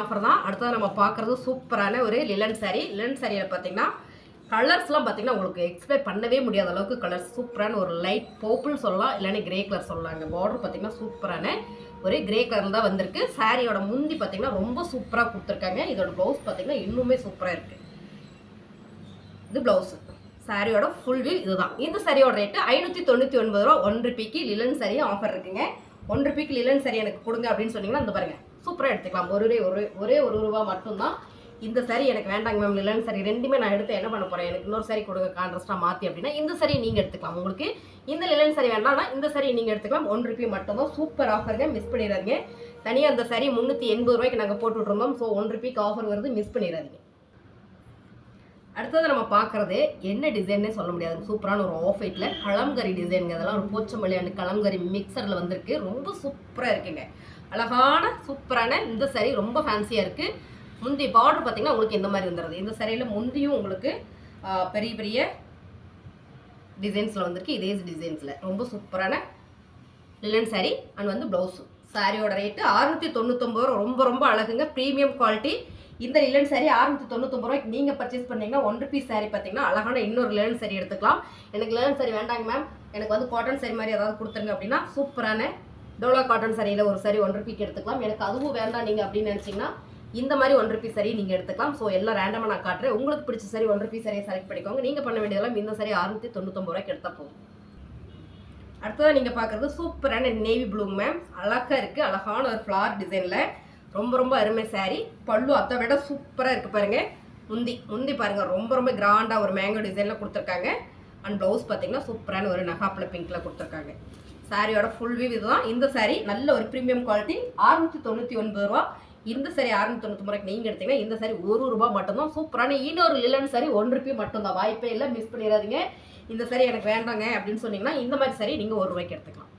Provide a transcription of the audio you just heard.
Offer தான். அடுத்தது நம்ம பார்க்குறது சூப்பரான ஒரு லிலன் சாரீ. லிலன் சாரியில் பார்த்தீங்கன்னா கலர்ஸ்லாம் பார்த்தீங்கன்னா உங்களுக்கு எக்ஸ்பிளைன் பண்ணவே முடியாத அளவுக்கு கலர்ஸ் சூப்பரான ஒரு லைட் பர்பிள் சொல்லலாம், இல்லைன்னா கிரே கலர் சொல்லலாங்க. பார்டர் பார்த்தீங்கன்னா சூப்பரான ஒரு கிரே கலர் தான் வந்திருக்கு. சாரியோட முந்தி பார்த்தீங்கன்னா ரொம்ப சூப்பராக கொடுத்துருக்காங்க. இதோட ப்ளவுஸ் பார்த்தீங்கன்னா இன்னுமே சூப்பராக இருக்குது. இது ப்ளவுஸு. சாரியோட ஃபுல் வியூ இதுதான். இந்த சாரியோட ரேட்டு 599 ரூபா. 1 ரூபாய்க்கு லிலன் சாரி ஆஃபர் இருக்குங்க. 1 ரூபாய்க்கு லிலன் சாரி எனக்கு கொடுங்க அப்படின்னு சொன்னீங்கன்னா இந்த பாருங்க சூப்பராக எடுத்துக்கலாம். ஒரே ஒரு ரூபா மட்டும்தான். இந்த சாரி எனக்கு வேண்டாங்க மேம், லிலன் சாரி ரெண்டுமே நான் எடுத்து என்ன பண்ண போகிறேன், எனக்கு இன்னொரு சாரி கொடுங்க கான்ட்ராஸ்ட்டாக மாற்றி அப்படின்னா இந்த சாரி நீங்கள் எடுத்துக்கலாம். உங்களுக்கு இந்த லிலன் சாரி வேண்டாம்னா இந்த சாரி நீங்கள் எடுத்துக்கலாம். 1 ரூபாய் மட்டும்தான். சூப்பர் ஆஃபருங்க, மிஸ் பண்ணிடாதீங்க. தனியாக அந்த சாரி 380 ரூபாய்க்கு நாங்கள் போட்டுட்ருந்தோம். ஸோ 1 ரூபாய்க்கு ஆஃபர் வருது, மிஸ் பண்ணிடாதீங்க. அடுத்தது நம்ம பார்க்குறது என்ன டிசைன்னே சொல்ல முடியாது. சூப்பரான ஒரு ஆஃப் ஒயிட்டில் கலம்கரி டிசைனுங்க. அதெல்லாம் ஒரு போச்சமல்லி அண்ட் கலம்கரி மிக்சரில் வந்திருக்கு. ரொம்ப சூப்பராக இருக்குங்க. அழகான சூப்பரான இந்த சாரி ரொம்ப ஃபேன்சியாக இருக்குது. முந்தி பார்டர் பார்த்தீங்கன்னா உங்களுக்கு இந்த மாதிரி வந்துடுது. இந்த சாரியில் முந்தியும் உங்களுக்கு பெரிய பெரிய டிசைன்ஸில் வந்திருக்கு. இதே டிசைன்ஸில் ரொம்ப சூப்பரான லிலன் சாரி அண்ட் வந்து ப்ளவுஸு. சாரியோட ரேட்டு 699 ரூபா. ரொம்ப ரொம்ப அழகுங்க, ப்ரீமியம் குவாலிட்டி. இந்த லிலன் சாரி 699 ரூபாய்க்கு நீங்கள் பர்ச்சேஸ் பண்ணிங்கன்னா 1 ரூபீஸ் சாரி பார்த்தீங்கன்னா அழகான இன்னொரு லிலன் சாரி எடுத்துக்கலாம். எனக்கு லிலன் சாரி வேண்டாங்க மேம், எனக்கு வந்து காட்டன் சாரி மாதிரி ஏதாவது கொடுத்துருங்க அப்படின்னா சூப்பரான டோலா காட்டன் சாரியில் ஒரு சாரி 1 ரூபாய்க்கு எடுத்துக்கலாம். எனக்கு அதுவும் வேண்டாம் நீங்கள் அப்படின்னு நினச்சிங்கன்னா இந்த மாதிரி 1 ரூபீஸ் சாரி நீங்கள் எடுத்துக்கலாம். ஸோ எல்லாம் ரேண்டமாக நான் காட்டுறேன். உங்களுக்கு பிடிச்ச சாரி 1 ரூபீஸ் சாரியை செலக்ட் பண்ணிக்கோங்க. நீங்கள் பண்ண வேண்டியதெல்லாம் இந்த சாரி 699 ரூபாய்க்கு எடுத்தால் போதும். அடுத்ததான் நீங்கள் பார்க்குறது சூப்பரான நேவி ப்ளூ மேம். அழகாக இருக்குது, அழகான ஒரு ஃப்ளார் டிசைனில் ரொம்ப ரொம்ப அருமை சாரி. பல்லு அதை விட சூப்பராக இருக்குது பாருங்கள். முந்தி பாருங்கள் ரொம்ப ரொம்ப கிராண்டாக ஒரு மேங்கோ டிசைனில் கொடுத்துருக்காங்க. அண்ட் ப்ளவுஸ் பார்த்தீங்கன்னா சூப்பரான ஒரு நகாப்பில் பிங்க்கில் கொடுத்துருக்காங்க. சாரியோட ஃபுல் வியூ இதுதான். இந்த சாரி நல்ல ஒரு ப்ரீமியம் குவாலிட்டி. 699 ரூபா. இந்த சாரி 699 ரூபாய்க்கு நீங்கள் எடுத்தீங்கன்னா இந்த சாரி 1 ரூபா மட்டும்தான். சூப்பரான இன்னொரு லிலன் சாரி 1 ரூபாய் மட்டும்தான். வாய்ப்பே இல்லை, மிஸ் பண்ணிடாதீங்க. இந்த சாரி எனக்கு வேண்டாங்க அப்படின்னு சொன்னீங்கன்னா இந்த மாதிரி சாரி நீங்கள் 1 ரூபாய்க்கு எடுத்துக்கலாம்.